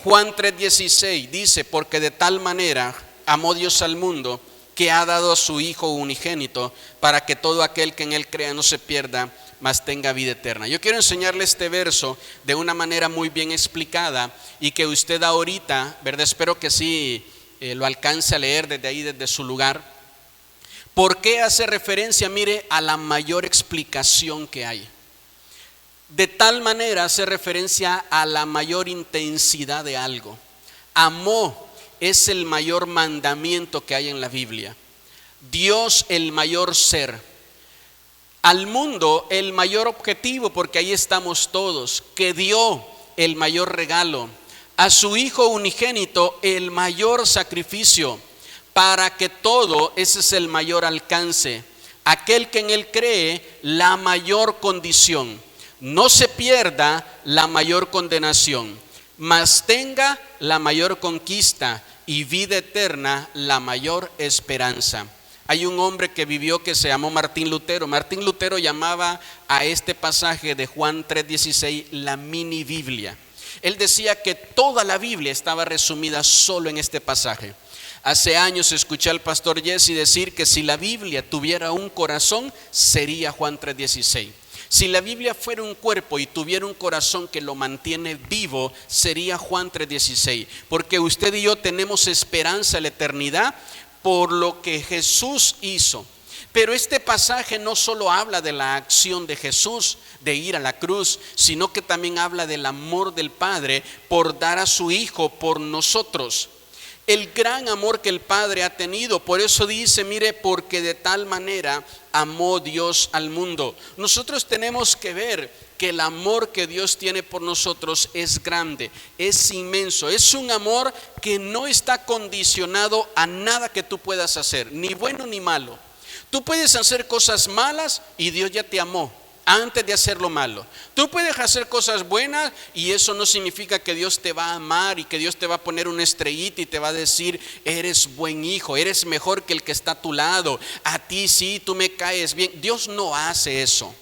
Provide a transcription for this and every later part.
Juan 3:16 dice: porque de tal manera amó Dios al mundo, que ha dado a su Hijo unigénito, para que todo aquel que en Él crea no se pierda, mas tenga vida eterna. Yo quiero enseñarle este verso de una manera muy bien explicada, y que usted ahorita, ¿verdad? Espero que sí lo alcance a leer desde ahí, desde su lugar. ¿Por qué hace referencia? Mire, a la mayor explicación que hay. De tal manera hace referencia a la mayor intensidad de algo. Amó es el mayor mandamiento que hay en la Biblia. Dios, el mayor ser. Al mundo, el mayor objetivo, porque ahí estamos todos, que dio el mayor regalo. A su Hijo unigénito, el mayor sacrificio. Para que todo, ese es el mayor alcance. Aquel que en Él cree, la mayor condición. No se pierda, la mayor condenación, mas tenga la mayor conquista, y vida eterna, la mayor esperanza. Hay un hombre que vivió que se llamó Martín Lutero. Martín Lutero llamaba a este pasaje de Juan 3:16 la mini Biblia. Él decía que toda la Biblia estaba resumida solo en este pasaje. Hace años escuché al pastor Jesse decir que si la Biblia tuviera un corazón, sería Juan 3:16. Si la Biblia fuera un cuerpo y tuviera un corazón que lo mantiene vivo, sería Juan 3:16. Porque usted y yo tenemos esperanza en la eternidad por lo que Jesús hizo. Pero este pasaje no solo habla de la acción de Jesús de ir a la cruz, sino que también habla del amor del Padre por dar a su Hijo por nosotros. El gran amor que el Padre ha tenido. Por eso dice, mire, porque de tal manera amó Dios al mundo. Nosotros tenemos que ver que el amor que Dios tiene por nosotros es grande, es inmenso. Es un amor que no está condicionado a nada que tú puedas hacer, ni bueno ni malo. Tú puedes hacer cosas malas y Dios ya te amó antes de hacer lo malo. Tú puedes hacer cosas buenas y eso no significa que Dios te va a amar y que Dios te va a poner una estrellita y te va a decir: eres buen hijo, eres mejor que el que está a tu lado, a ti sí, tú me caes bien. Dios no hace eso.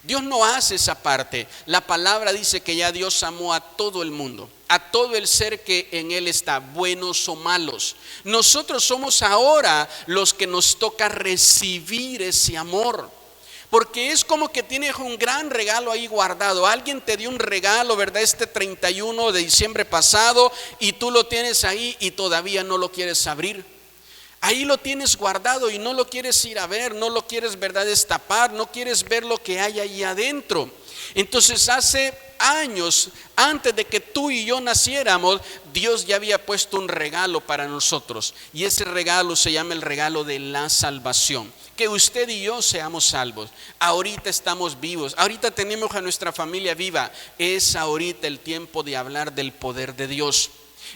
Dios no hace esa parte. La palabra dice que ya Dios amó a todo el mundo, a todo el ser que en Él está, buenos o malos. Nosotros somos ahora los que nos toca recibir ese amor. Porque es como que tienes un gran regalo ahí guardado. Alguien te dio un regalo, ¿verdad? Este 31 de diciembre pasado, y tú lo tienes ahí y todavía no lo quieres abrir. Ahí lo tienes guardado y no lo quieres ir a ver, no lo quieres, ¿verdad?, destapar, no quieres ver lo que hay ahí adentro. Entonces hace años, antes de que tú y yo naciéramos, Dios ya había puesto un regalo para nosotros. Y ese regalo se llama el regalo de la salvación. Que usted y yo seamos salvos. Ahorita estamos vivos, ahorita tenemos a nuestra familia viva. Es ahorita el tiempo de hablar del poder de Dios.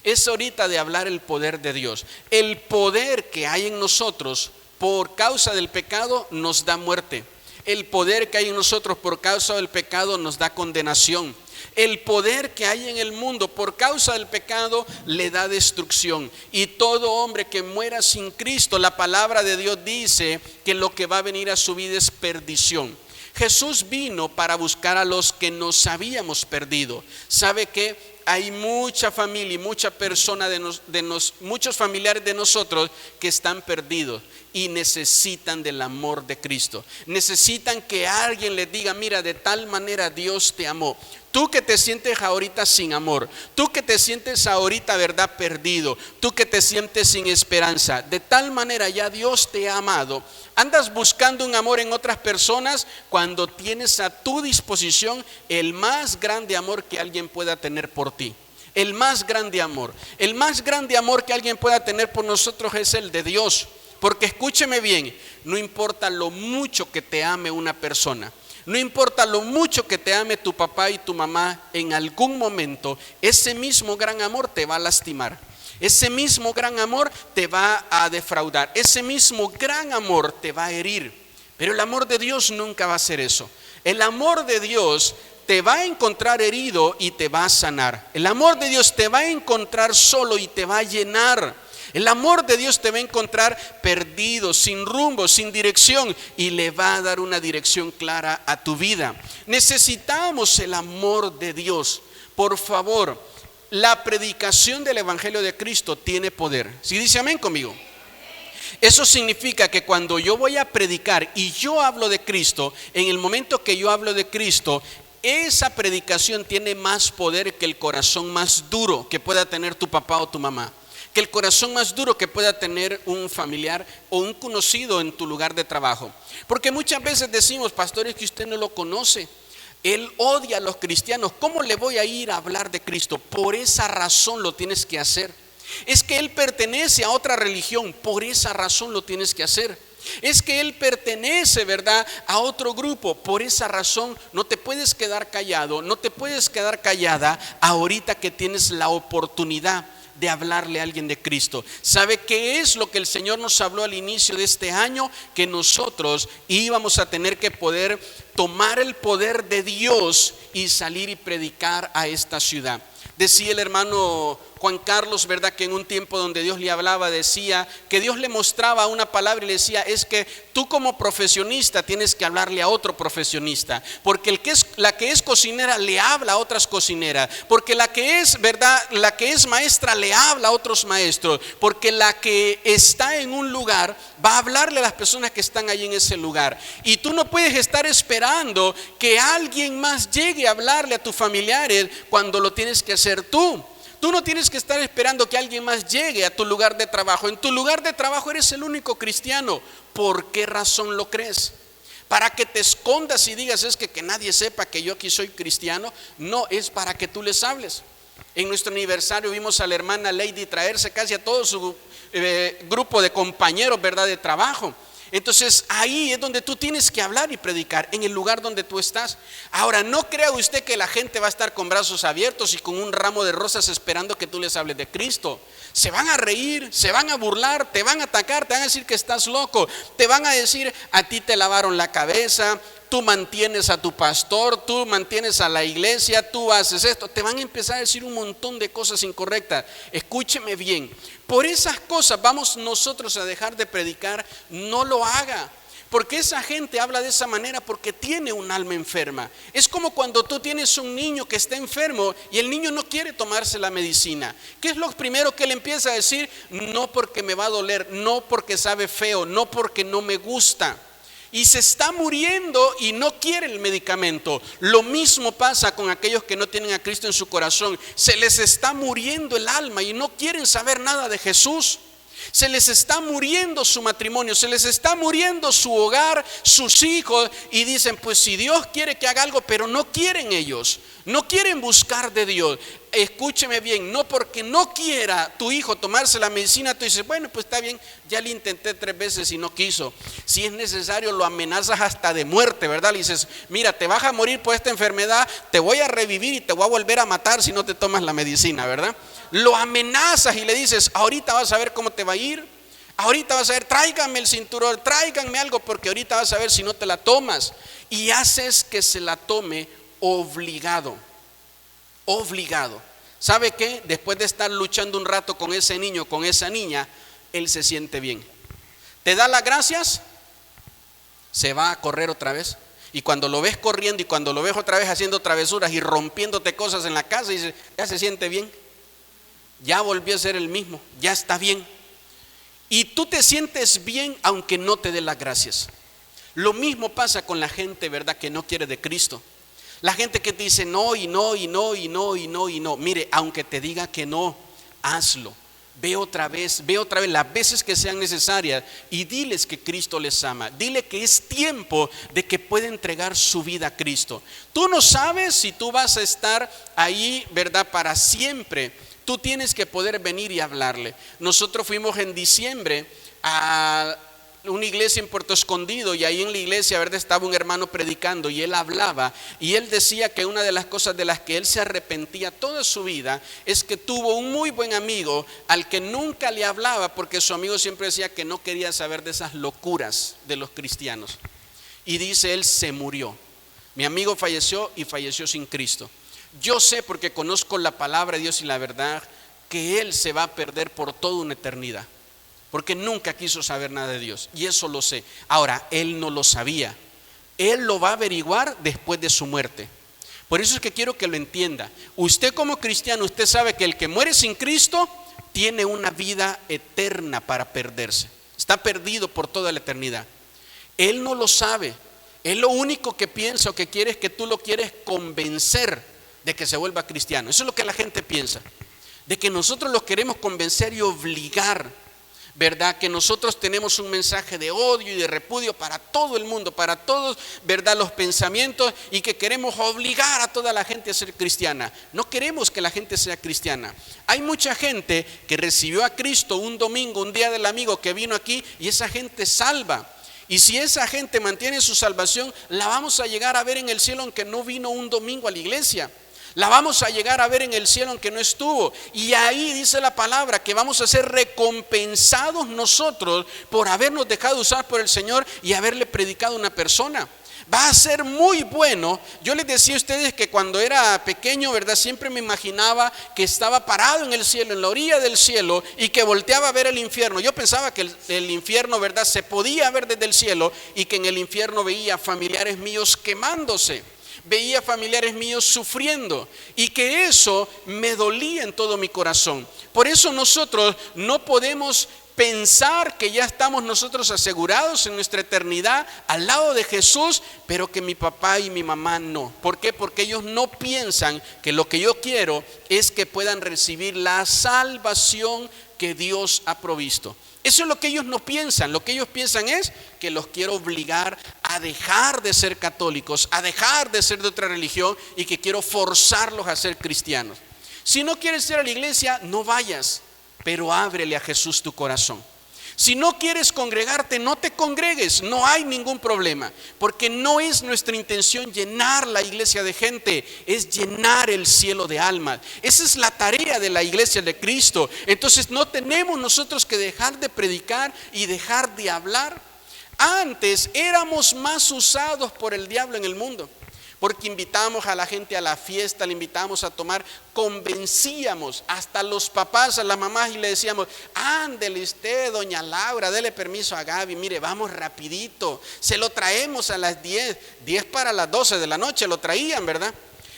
Es ahorita de hablar el poder de Dios. El poder que hay en nosotros por causa del pecado nos da muerte. El poder que hay en nosotros por causa del pecado nos da condenación. El poder que hay en el mundo por causa del pecado le da destrucción. Y todo hombre que muera sin Cristo, la palabra de Dios dice que lo que va a venir a su vida es perdición. Jesús vino para buscar a los que nos habíamos perdido. ¿Sabe qué? Hay mucha familia y mucha persona muchos familiares de nosotros que están perdidos y necesitan del amor de Cristo. Necesitan que alguien les diga: mira, de tal manera Dios te amó. Tú que te sientes ahorita sin amor, tú que te sientes ahorita, ¿verdad?, perdido, tú que te sientes sin esperanza, de tal manera ya Dios te ha amado. Andas buscando un amor en otras personas cuando tienes a tu disposición el más grande amor que alguien pueda tener por ti. El más grande amor que alguien pueda tener por nosotros es el de Dios. Porque escúcheme bien, no importa lo mucho que te ame una persona, no importa lo mucho que te ame tu papá y tu mamá, en algún momento ese mismo gran amor te va a lastimar. Ese mismo gran amor te va a defraudar. Ese mismo gran amor te va a herir. Pero el amor de Dios nunca va a hacer eso. El amor de Dios te va a encontrar herido y te va a sanar. El amor de Dios te va a encontrar solo y te va a llenar. El amor de Dios te va a encontrar perdido, sin rumbo, sin dirección, y le va a dar una dirección clara a tu vida. Necesitamos el amor de Dios. Por favor, la predicación del Evangelio de Cristo tiene poder. ¿Sí dice amén conmigo? Eso significa que cuando yo voy a predicar y yo hablo de Cristo, en el momento que yo hablo de Cristo, esa predicación tiene más poder que el corazón más duro que pueda tener tu papá o tu mamá, que el corazón más duro que pueda tener un familiar o un conocido en tu lugar de trabajo. Porque muchas veces decimos, pastor, es que usted no lo conoce, él odia a los cristianos, ¿cómo le voy a ir a hablar de Cristo? Por esa razón lo tienes que hacer. Es que él pertenece a otra religión, por esa razón lo tienes que hacer. Es que él pertenece, ¿verdad?, a otro grupo, por esa razón no te puedes quedar callado, no te puedes quedar callada ahorita que tienes la oportunidad de hablarle a alguien de Cristo. ¿Sabe qué es lo que el Señor nos habló al inicio de este año? Que nosotros íbamos a tener que poder tomar el poder de Dios y salir y predicar a esta ciudad. Decía el hermano Juan Carlos, ¿verdad?, que en un tiempo donde Dios le hablaba, decía que Dios le mostraba una palabra y le decía, es que tú como profesionista tienes que hablarle a otro profesionista, porque la que es cocinera le habla a otras cocineras, porque la que es, ¿verdad?, la que es maestra le habla a otros maestros, porque la que está en un lugar va a hablarle a las personas que están ahí en ese lugar. Y tú no puedes estar esperando que alguien más llegue a hablarle a tus familiares cuando lo tienes que hacer tú. Tú no tienes que estar esperando que alguien más llegue a tu lugar de trabajo. En tu lugar de trabajo eres el único cristiano. ¿Por qué razón lo crees? ¿Para que te escondas y digas es que nadie sepa que yo aquí soy cristiano? No, es para que tú les hables. En nuestro aniversario vimos a la hermana Lady traerse casi a todo su grupo de compañeros, ¿verdad?, de trabajo. Entonces ahí es donde tú tienes que hablar y predicar, en el lugar donde tú estás. Ahora, no crea usted que la gente va a estar con brazos abiertos y con un ramo de rosas esperando que tú les hables de Cristo. Se van a reír, se van a burlar, te van a atacar, te van a decir que estás loco, te van a decir a ti te lavaron la cabeza, tú mantienes a tu pastor, tú mantienes a la iglesia, tú haces esto. Te van a empezar a decir un montón de cosas incorrectas. Escúcheme bien, por esas cosas vamos nosotros a dejar de predicar. No lo haga, porque esa gente habla de esa manera porque tiene un alma enferma. Es como cuando tú tienes un niño que está enfermo y el niño no quiere tomarse la medicina. ¿Qué es lo primero que él empieza a decir? No porque me va a doler, no porque sabe feo, no porque no me gusta. Y se está muriendo y no quiere el medicamento. Lo mismo pasa con aquellos que no tienen a Cristo en su corazón. Se les está muriendo el alma y no quieren saber nada de Jesús. Se les está muriendo su matrimonio, se les está muriendo su hogar, sus hijos, y dicen, pues si Dios quiere que haga algo, pero no quieren ellos, no quieren buscar de Dios. Escúcheme bien, no porque no quiera tu hijo tomarse la medicina, tú dices, bueno, pues está bien, ya le intenté 3 veces y no quiso. Si es necesario, lo amenazas hasta de muerte, ¿verdad? Le dices, mira, te vas a morir por esta enfermedad, te voy a revivir y te voy a volver a matar si no te tomas la medicina, ¿verdad? Lo amenazas y le dices, ahorita vas a ver cómo te va a ir, ahorita vas a ver, tráiganme el cinturón, tráiganme algo, porque ahorita vas a ver si no te la tomas. Y haces que se la tome obligado. ¿Sabe qué? Después de estar luchando un rato con ese niño, con esa niña, él se siente bien. Te da las gracias, se va a correr otra vez. Y cuando lo ves corriendo y cuando lo ves otra vez haciendo travesuras y rompiéndote cosas en la casa, dice, ya se siente bien. Ya volvió a ser el mismo, ya está bien. Y tú te sientes bien aunque no te dé las gracias. Lo mismo pasa con la gente, ¿verdad?, que no quiere de Cristo. La gente que te dice no y no y no y no y no y no. Mire, aunque te diga que no, hazlo. Ve otra vez las veces que sean necesarias y diles que Cristo les ama. Dile que es tiempo de que pueda entregar su vida a Cristo. Tú no sabes si tú vas a estar ahí, ¿verdad?, para siempre. Tú tienes que poder venir y hablarle. Nosotros fuimos en diciembre a una iglesia en Puerto Escondido y ahí en la iglesia, ¿verdad?, estaba un hermano predicando y él hablaba y él decía que una de las cosas de las que él se arrepentía toda su vida es que tuvo un muy buen amigo al que nunca le hablaba porque su amigo siempre decía que no quería saber de esas locuras de los cristianos. Y dice él, se murió. Mi amigo falleció y falleció sin Cristo. Yo sé, porque conozco la palabra de Dios y la verdad, que él se va a perder por toda una eternidad, porque nunca quiso saber nada de Dios, y eso lo sé. Ahora, él no lo sabía, él lo va a averiguar después de su muerte, Por eso es que quiero que lo entienda. Usted como cristiano, usted sabe que el que muere sin Cristo tiene una vida eterna para perderse. Está perdido por toda la eternidad. Él no lo sabe. Él lo único que piensa o que quiere es que tú lo quieres convencer de que se vuelva cristiano. Eso es lo que la gente piensa. De que nosotros los queremos convencer y obligar, ¿verdad? Que nosotros tenemos un mensaje de odio y de repudio para todo el mundo, para todos, ¿verdad? Los pensamientos, y que queremos obligar a toda la gente a ser cristiana. No queremos que la gente sea cristiana. Hay mucha gente que recibió a Cristo un domingo, un día del amigo, que vino aquí, y esa gente salva. Y si esa gente mantiene su salvación, la vamos a llegar a ver en el cielo aunque no vino un domingo a la iglesia. La vamos a llegar a ver en el cielo aunque no estuvo. Y ahí dice la palabra que vamos a ser recompensados nosotros por habernos dejado usar por el Señor y haberle predicado a una persona. Va a ser muy bueno. Yo les decía a ustedes que cuando era pequeño, ¿verdad? Siempre me imaginaba que estaba parado en el cielo, en la orilla del cielo, y que volteaba a ver el infierno. Yo pensaba que el infierno, ¿verdad?, se podía ver desde el cielo, y que en el infierno veía familiares míos quemándose. Veía familiares míos sufriendo, y que eso me dolía en todo mi corazón. Por eso nosotros no podemos pensar que ya estamos nosotros asegurados en nuestra eternidad al lado de Jesús, pero que mi papá y mi mamá no. ¿Por qué? Porque ellos no piensan que lo que yo quiero es que puedan recibir la salvación que Dios ha provisto. Eso es lo que ellos no piensan. Lo que ellos piensan es que los quiero obligar a dejar de ser católicos, a dejar de ser de otra religión, y que quiero forzarlos a ser cristianos. Si no quieres ir a la iglesia, no vayas, pero ábrele a Jesús tu corazón. Si no quieres congregarte, no te congregues, no hay ningún problema, porque no es nuestra intención llenar la iglesia de gente, es llenar el cielo de almas. Esa es la tarea de la iglesia de Cristo. Entonces no tenemos nosotros que dejar de predicar y dejar de hablar. Antes éramos más usados por el diablo en el mundo, porque invitábamos a la gente a la fiesta, le invitábamos a tomar, convencíamos hasta los papás, a las mamás, y le decíamos: ándele usted, doña Laura, dele permiso a Gaby, mire, vamos rapidito, se lo traemos a las 10 para las 12 de la noche, lo traían, ¿verdad?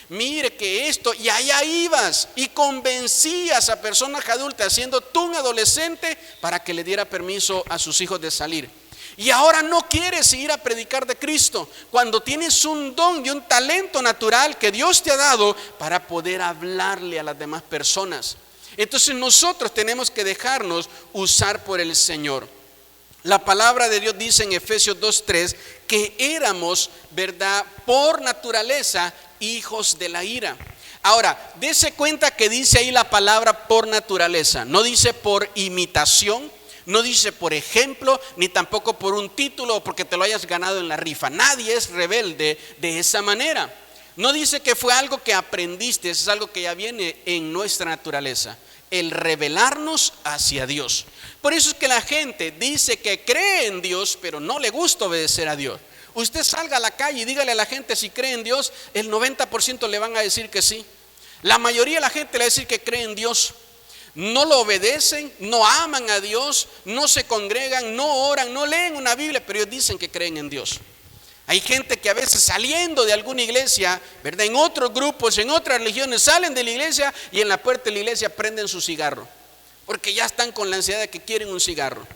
Mire que esto, y allá ibas y convencías a personas adultas, siendo tú un adolescente, para que le diera permiso a sus hijos de salir. Y ahora no quieres ir a predicar de Cristo, cuando tienes un don y un talento natural que Dios te ha dado para poder hablarle a las demás personas. Entonces nosotros tenemos que dejarnos usar por el Señor. La palabra de Dios dice en Efesios 2:3 que éramos, ¿verdad?, por naturaleza hijos de la ira. Ahora, dése cuenta que dice ahí la palabra por naturaleza, no dice por imitación. No dice por ejemplo, ni tampoco por un título o porque te lo hayas ganado en la rifa. Nadie es rebelde de esa manera. No dice que fue algo que aprendiste, es algo que ya viene en nuestra naturaleza, el rebelarnos hacia Dios. Por eso es que la gente dice que cree en Dios, pero no le gusta obedecer a Dios. Usted salga a la calle y dígale a la gente si cree en Dios, el 90% le van a decir que sí. La mayoría de la gente le va a decir que cree en Dios. No lo obedecen, no aman a Dios, no se congregan, no oran, no leen una Biblia, pero ellos dicen que creen en Dios. Hay gente que a veces saliendo de alguna iglesia, ¿verdad?, en otros grupos, en otras religiones, salen de la iglesia y en la puerta de la iglesia prenden su cigarro, porque ya están con la ansiedad de que quieren un cigarro.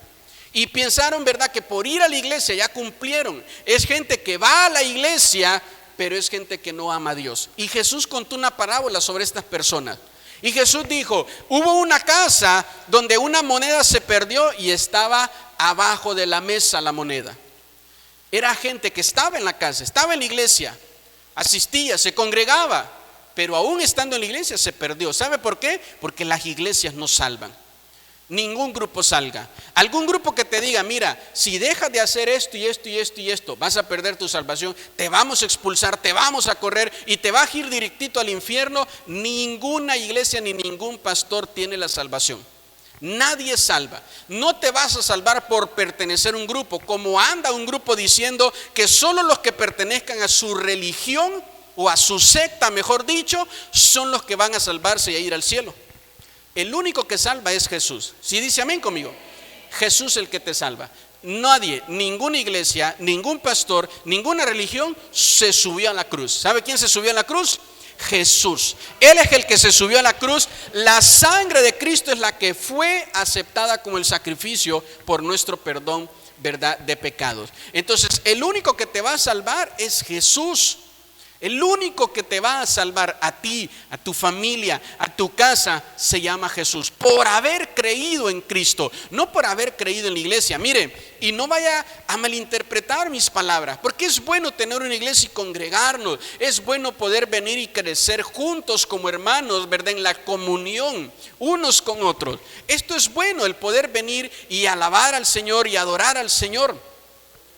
Y pensaron, ¿verdad?, que por ir a la iglesia ya cumplieron. Es gente que va a la iglesia, pero es gente que no ama a Dios. Y Jesús contó una parábola sobre estas personas. Y Jesús dijo: hubo una casa donde una moneda se perdió y estaba abajo de la mesa la moneda. Era gente que estaba en la casa, estaba en la iglesia, asistía, se congregaba, pero aún estando en la iglesia se perdió. ¿Sabe por qué? Porque las iglesias no salvan. Ningún grupo salga. Algún grupo que te diga: mira, si dejas de hacer esto y esto y esto y esto, vas a perder tu salvación, te vamos a expulsar, te vamos a correr y te vas a ir directito al infierno. Ninguna iglesia ni ningún pastor tiene la salvación. Nadie salva. No te vas a salvar por pertenecer a un grupo, como anda un grupo diciendo que solo los que pertenezcan a su religión o a su secta, mejor dicho, son los que van a salvarse y a ir al cielo. El único que salva es Jesús. Si dice amén conmigo, Jesús es el que te salva. nadie, ninguna iglesia, ningún pastor, ninguna religión se subió a la cruz. ¿Sabe quién se subió a la cruz? Jesús. Él es el que se subió a la cruz. La sangre de Cristo es la que fue aceptada como el sacrificio por nuestro perdón, ¿verdad?, de pecados. Entonces, el único que te va a salvar es Jesús. El único que te va a salvar a ti, a tu familia, a tu casa, se llama Jesús. Por haber creído en Cristo, no por haber creído en la iglesia. Mire, y no vaya a malinterpretar mis palabras, porque es bueno tener una iglesia y congregarnos. Es bueno poder venir y crecer juntos como hermanos, ¿verdad?, en la comunión unos con otros. Esto es bueno, el poder venir y alabar al Señor y adorar al Señor.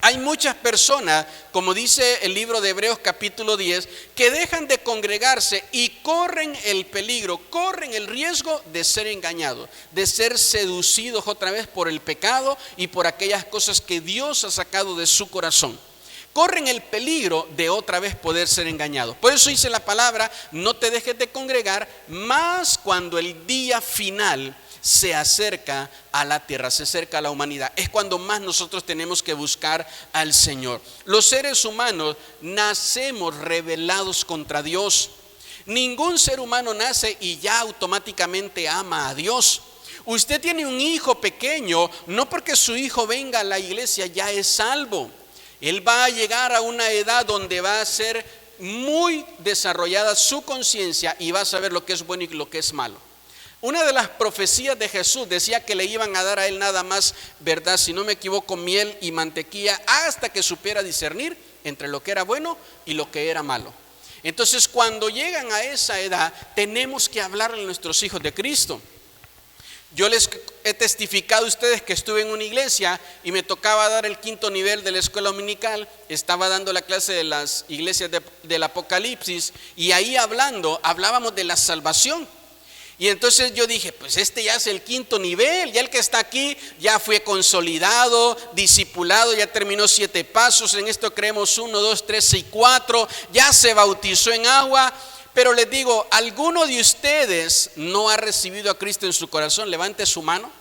Hay muchas personas, como dice el libro de Hebreos capítulo 10, que dejan de congregarse y corren el peligro, corren el riesgo de ser engañados, de ser seducidos otra vez por el pecado y por aquellas cosas que Dios ha sacado de su corazón. Corren el peligro de otra vez poder ser engañados. Por eso dice la palabra: no te dejes de congregar, más cuando el día final se acerca a la tierra, se acerca a la humanidad. Es cuando más nosotros tenemos que buscar al Señor. Los seres humanos nacemos rebelados contra Dios. Ningún ser humano nace y ya automáticamente ama a Dios. Usted tiene un hijo pequeño, no porque su hijo venga a la iglesia ya es salvo. Él va a llegar a una edad donde va a ser muy desarrollada su conciencia y va a saber lo que es bueno y lo que es malo. Una de las profecías de Jesús decía que le iban a dar a él nada más, ¿verdad?, si no me equivoco, miel y mantequilla, hasta que supiera discernir entre lo que era bueno y lo que era malo. Entonces, cuando llegan a esa edad, tenemos que hablarle a nuestros hijos de Cristo. Yo les he testificado a ustedes que estuve en una iglesia y me tocaba dar el 5.º nivel de la escuela dominical. Estaba dando la clase de las iglesias del Apocalipsis, y ahí hablábamos de la salvación. Y entonces yo dije, pues este ya es el 5.º nivel, ya el que está aquí ya fue consolidado, discipulado, ya terminó 7 pasos, en esto creemos 1, 2, 3 y 4, ya se bautizó en agua. Pero les digo, ¿alguno de ustedes no ha recibido a Cristo en su corazón? Levante su mano.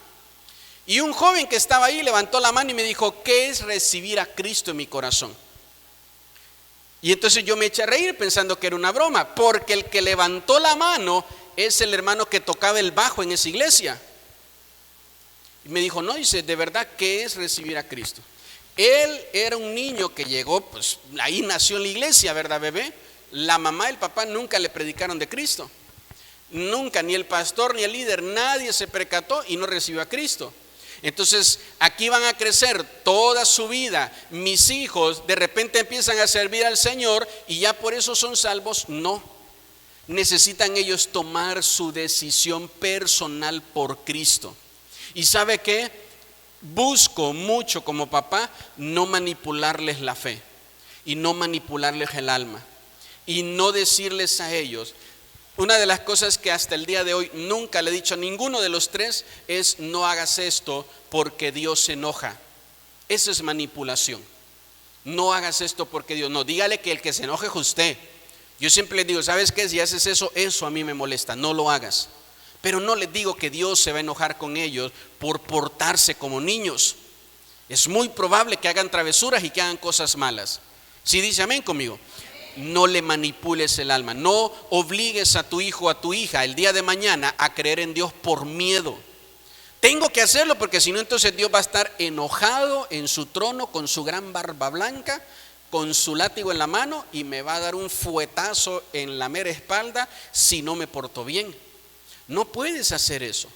Y un joven que estaba ahí levantó la mano y me dijo, ¿qué es recibir a Cristo en mi corazón? Y entonces yo me eché a reír pensando que era una broma, porque el que levantó la mano es el hermano que tocaba el bajo en esa iglesia. Y me dijo, no, dice, de verdad, ¿qué es recibir a Cristo? Él era un niño que llegó, pues ahí nació en la iglesia, ¿verdad, bebé? La mamá y el papá nunca le predicaron de Cristo. Nunca, ni el pastor ni el líder, nadie se percató y no recibió a Cristo. Entonces aquí van a crecer toda su vida. Mis hijos de repente empiezan a servir al Señor y ya por eso son salvos. No, necesitan ellos tomar su decisión personal por Cristo. ¿Y sabe qué? Busco mucho como papá no manipularles la fe y no manipularles el alma y no decirles a ellos. Una de las cosas que hasta el día de hoy nunca le he dicho a ninguno de los tres es: no hagas esto porque Dios se enoja. Eso es manipulación. No hagas esto porque Dios, no, dígale que el que se enoje es usted. Yo siempre le digo, ¿sabes qué? Si haces eso, eso a mí me molesta, no lo hagas. Pero no les digo que Dios se va a enojar con ellos por portarse como niños. Es muy probable que hagan travesuras y que hagan cosas malas. ¿Sí dice amén conmigo? No le manipules el alma, no obligues a tu hijo o a tu hija el día de mañana a creer en Dios por miedo. Tengo que hacerlo porque si no, entonces Dios va a estar enojado en su trono con su gran barba blanca, con su látigo en la mano, y me va a dar un fuetazo en la mera espalda si no me porto bien. No puedes hacer eso.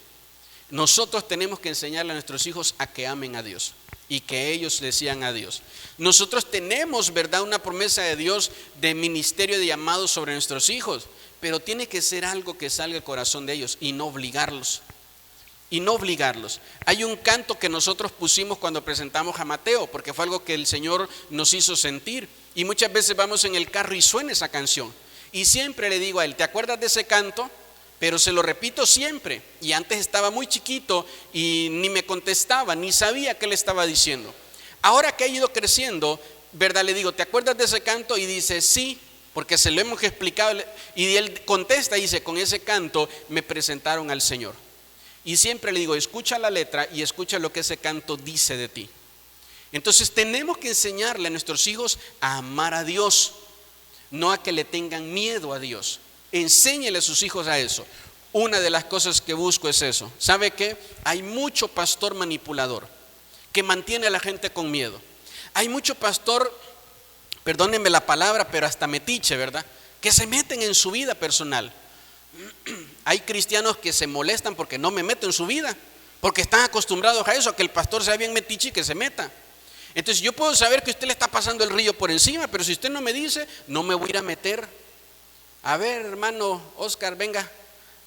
Nosotros tenemos que enseñarle a nuestros hijos a que amen a Dios y que ellos le sigan a Dios. Nosotros tenemos, ¿verdad?, una promesa de Dios de ministerio de llamado sobre nuestros hijos, pero tiene que ser algo que salga del corazón de ellos y no obligarlos. Hay un canto que nosotros pusimos cuando presentamos a Mateo, porque fue algo que el Señor nos hizo sentir, y muchas veces vamos en el carro y suena esa canción, y siempre le digo a él, ¿te acuerdas de ese canto? Pero se lo repito siempre, y antes estaba muy chiquito y ni me contestaba, ni sabía qué le estaba diciendo. Ahora que ha ido creciendo, ¿verdad?, le digo, ¿te acuerdas de ese canto? Y dice, sí, porque se lo hemos explicado, y él contesta y dice, con ese canto me presentaron al Señor. Y siempre le digo, escucha la letra y escucha lo que ese canto dice de ti. Entonces tenemos que enseñarle a nuestros hijos a amar a Dios, no a que le tengan miedo a Dios. Enséñele a sus hijos a eso. Una de las cosas que busco es eso. ¿Sabe qué? Hay mucho pastor manipulador que mantiene a la gente con miedo. Hay mucho pastor, perdónenme la palabra, pero hasta metiche, ¿verdad? Que se meten en su vida personal. Hay cristianos que se molestan porque no me meto en su vida, porque están acostumbrados a eso, a que el pastor sea bien metiche y que se meta. Entonces yo puedo saber que usted le está pasando el río por encima, pero si usted no me dice, no me voy a ir a meter. A ver, hermano Oscar, venga,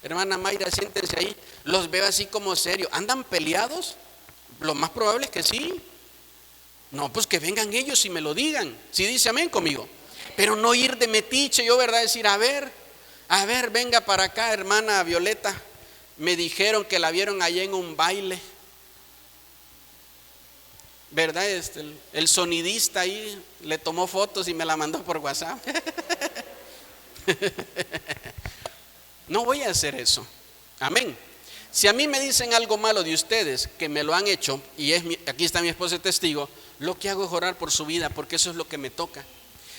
hermana Mayra, siéntense ahí. Los veo así como serios. ¿Andan peleados? Lo más probable es que sí. No, pues que vengan ellos y me lo digan. Si dice amén conmigo. Pero no ir de metiche, yo, ¿verdad? Decir, a ver, venga para acá, hermana Violeta. Me dijeron que la vieron allá en un baile, ¿verdad? El sonidista ahí le tomó fotos y me la mandó por WhatsApp. No voy a hacer eso. Amén. Si a mí me dicen algo malo de ustedes que me lo han hecho, y aquí está mi esposa de testigo, lo que hago es orar por su vida, porque eso es lo que me toca.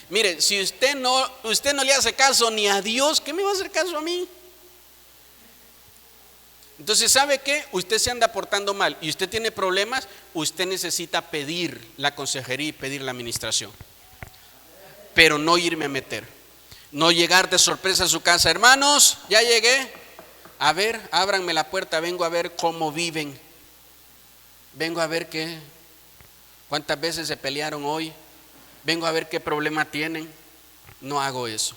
Mire, si usted no le hace caso ni a Dios, ¿qué me va a hacer caso a mí? Entonces, ¿sabe qué? Usted se anda portando mal y usted tiene problemas, usted necesita pedir la consejería y pedir la administración, pero no irme a meter. No llegar de sorpresa a su casa, hermanos, ya llegué. A ver, ábranme la puerta, vengo a ver cómo viven. Vengo a ver cuántas veces se pelearon hoy. Vengo a ver qué problema tienen. No hago eso.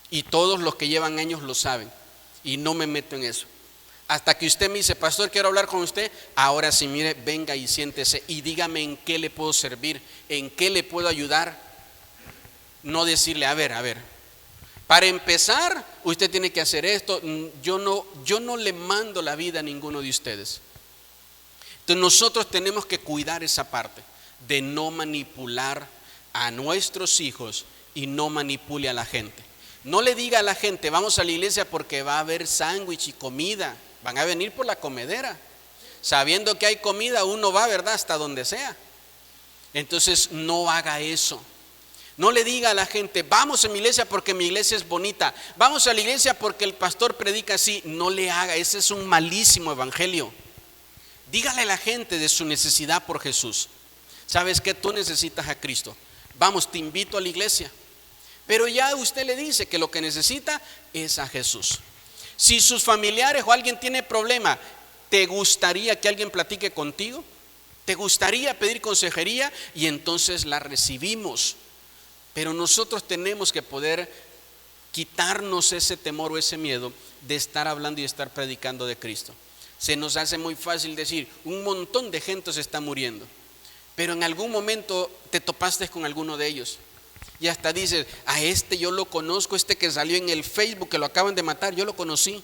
Y todos los que llevan años lo saben. Y no me meto en eso. Hasta que usted me dice, pastor, quiero hablar con usted. Ahora sí, mire, venga y siéntese y dígame en qué le puedo servir, en qué le puedo ayudar. No decirle, a ver. Para empezar, usted tiene que hacer esto. Yo no le mando la vida a ninguno de ustedes. Entonces nosotros tenemos que cuidar esa parte de no manipular a nuestros hijos y no manipule a la gente. No le diga a la gente, vamos a la iglesia porque va a haber sándwich y comida. Van a venir por la comedera. Sabiendo que hay comida, uno va, ¿verdad? Hasta donde sea. Entonces no haga eso. No le diga a la gente, vamos a mi iglesia porque mi iglesia es bonita. Vamos a la iglesia porque el pastor predica así. No le haga, ese es un malísimo evangelio. Dígale a la gente de su necesidad por Jesús. ¿Sabes qué? Tú necesitas a Cristo. Vamos, te invito a la iglesia. Pero ya usted le dice que lo que necesita es a Jesús. Si sus familiares o alguien tiene problema, ¿te gustaría que alguien platique contigo? ¿Te gustaría pedir consejería? Y entonces la recibimos. Pero nosotros tenemos que poder quitarnos ese temor o ese miedo de estar hablando y estar predicando de Cristo. Se nos hace muy fácil decir, un montón de gente se está muriendo, pero en algún momento te topaste con alguno de ellos y hasta dices, a este yo lo conozco, este que salió en el Facebook que lo acaban de matar, yo lo conocí.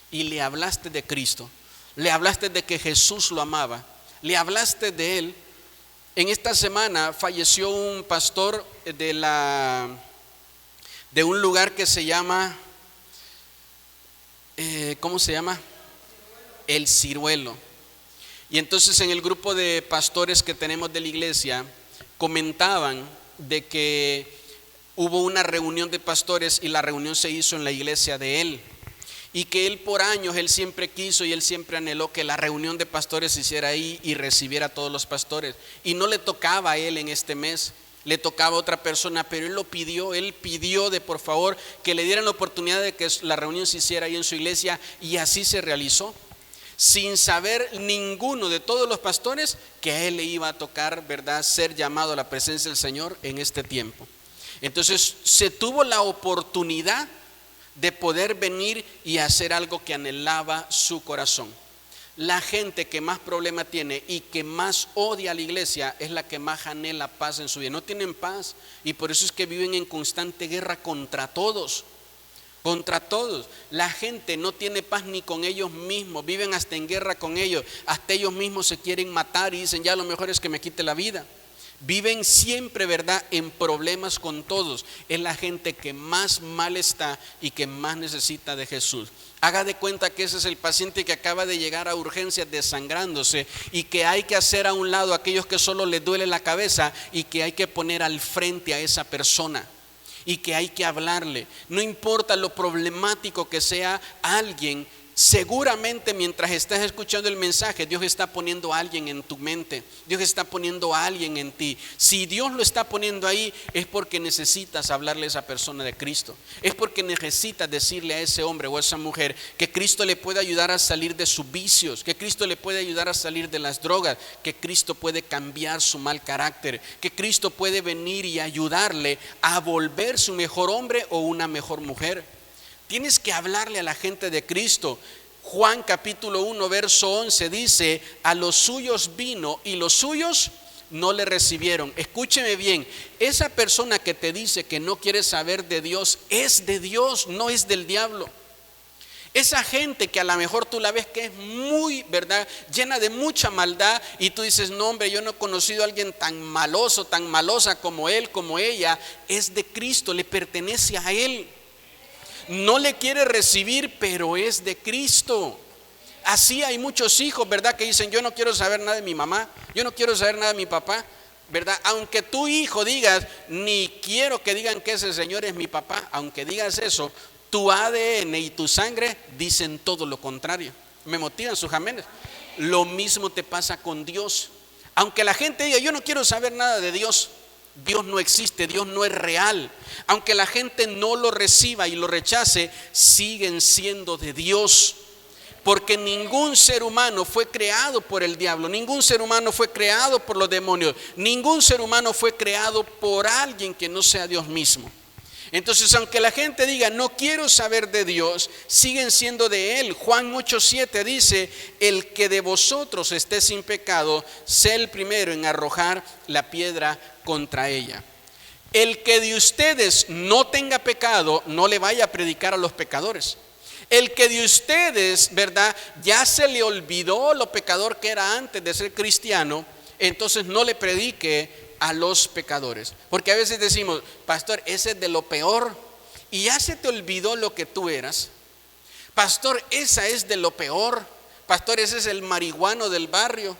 Y le hablaste de Cristo, le hablaste de que Jesús lo amaba, le hablaste de Él. En esta semana falleció un pastor de un lugar que se llama, ¿cómo se llama? El Ciruelo. Y entonces en el grupo de pastores que tenemos de la iglesia comentaban de que hubo una reunión de pastores y la reunión se hizo en la iglesia de él. Y que él por años, él siempre quiso y él siempre anheló que la reunión de pastores se hiciera ahí y recibiera a todos los pastores. Y no le tocaba a él en este mes, le tocaba a otra persona, pero él pidió de por favor que le dieran la oportunidad de que la reunión se hiciera ahí en su iglesia y así se realizó. Sin saber ninguno de todos los pastores que a él le iba a tocar, ¿verdad?, ser llamado a la presencia del Señor en este tiempo. Entonces se tuvo la oportunidad de poder venir y hacer algo que anhelaba su corazón. La gente que más problema tiene y que más odia a la iglesia es la que más anhela paz en su vida. No tienen paz y por eso es que viven en constante guerra contra todos. Contra todos. La gente no tiene paz ni con ellos mismos, viven hasta en guerra con ellos, hasta ellos mismos se quieren matar y dicen, ya lo mejor es que me quite la vida. Viven siempre, ¿verdad?, en problemas con todos. Es la gente que más mal está y que más necesita de Jesús. Haga de cuenta que ese es el paciente que acaba de llegar a urgencias desangrándose y que hay que hacer a un lado a aquellos que solo les duele la cabeza y que hay que poner al frente a esa persona y que hay que hablarle. No importa lo problemático que sea alguien, seguramente mientras estás escuchando el mensaje, Dios está poniendo a alguien en tu mente, Dios está poniendo a alguien en ti. Si Dios lo está poniendo ahí, es porque necesitas hablarle a esa persona de Cristo. Es porque necesitas decirle a ese hombre o a esa mujer que Cristo le puede ayudar a salir de sus vicios, que Cristo le puede ayudar a salir de las drogas, que Cristo puede cambiar su mal carácter, que Cristo puede venir y ayudarle a volverse un mejor hombre o una mejor mujer. Tienes que hablarle a la gente de Cristo. Juan capítulo 1 verso 11 dice: a los suyos vino y los suyos no le recibieron. Escúcheme bien, esa persona que te dice que no quiere saber de Dios es de Dios, no es del diablo. Esa gente que a lo mejor tú la ves que es muy, ¿verdad?, llena de mucha maldad, y tú dices: no, hombre, yo no he conocido a alguien tan maloso, tan malosa como él, como ella. Es de Cristo, le pertenece a Él. No le quiere recibir, pero es de Cristo. Así hay muchos hijos, ¿verdad?, que dicen: yo no quiero saber nada de mi mamá, yo no quiero saber nada de mi papá, ¿verdad? Aunque tu hijo digas: ni quiero que digan que ese señor es mi papá, aunque digas eso, tu ADN y tu sangre dicen todo lo contrario. Me motivan sus amenes. Lo mismo te pasa con Dios. Aunque la gente diga: yo no quiero saber nada de Dios, Dios no existe, Dios no es real. Aunque la gente no lo reciba y lo rechace, siguen siendo de Dios. Porque ningún ser humano fue creado por el diablo, ningún ser humano fue creado por los demonios, ningún ser humano fue creado por alguien que no sea Dios mismo. Entonces, aunque la gente diga: no quiero saber de Dios, siguen siendo de Él. Juan 8:7 dice: el que de vosotros esté sin pecado, sea el primero en arrojar la piedra contra ella. El que de ustedes no tenga pecado, no le vaya a predicar a los pecadores. El que de ustedes, ¿verdad?, ya se le olvidó lo pecador que era antes de ser cristiano, entonces no le predique a los pecadores. Porque a veces decimos: pastor, ese es de lo peor, y ya se te olvidó lo que tú eras. Pastor, esa es de lo peor. Pastor, ese es el marihuano del barrio,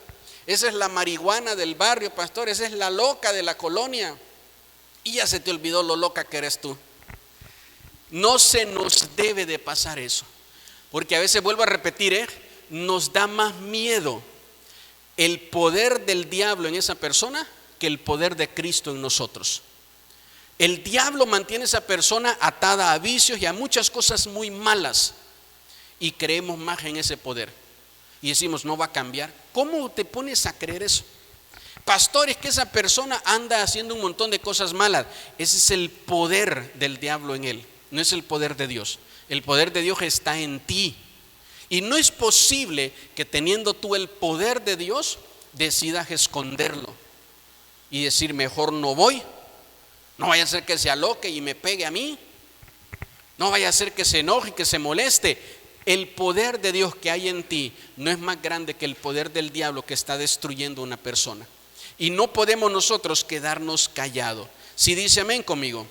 esa es la marihuana del barrio. Pastor, esa es la loca de la colonia, y ya se te olvidó lo loca que eres tú. No se nos debe de pasar eso, porque a veces, vuelvo a repetir, nos da más miedo el poder del diablo en esa persona que el poder de Cristo en nosotros. El diablo mantiene a esa persona atada a vicios y a muchas cosas muy malas, y creemos más en ese poder y decimos: no va a cambiar. ¿Cómo te pones a creer eso? Pastor, es que esa persona anda haciendo un montón de cosas malas. Ese es el poder del diablo en él, no es el poder de Dios. El poder de Dios está en ti, y no es posible que, teniendo tú el poder de Dios, decidas esconderlo y decir: mejor no voy, no vaya a ser que se aloque y me pegue a mí, no vaya a ser que se enoje y que se moleste. El poder de Dios que hay en ti no es más grande que el poder del diablo que está destruyendo a una persona, y no podemos nosotros quedarnos callados. Si dice amén conmigo.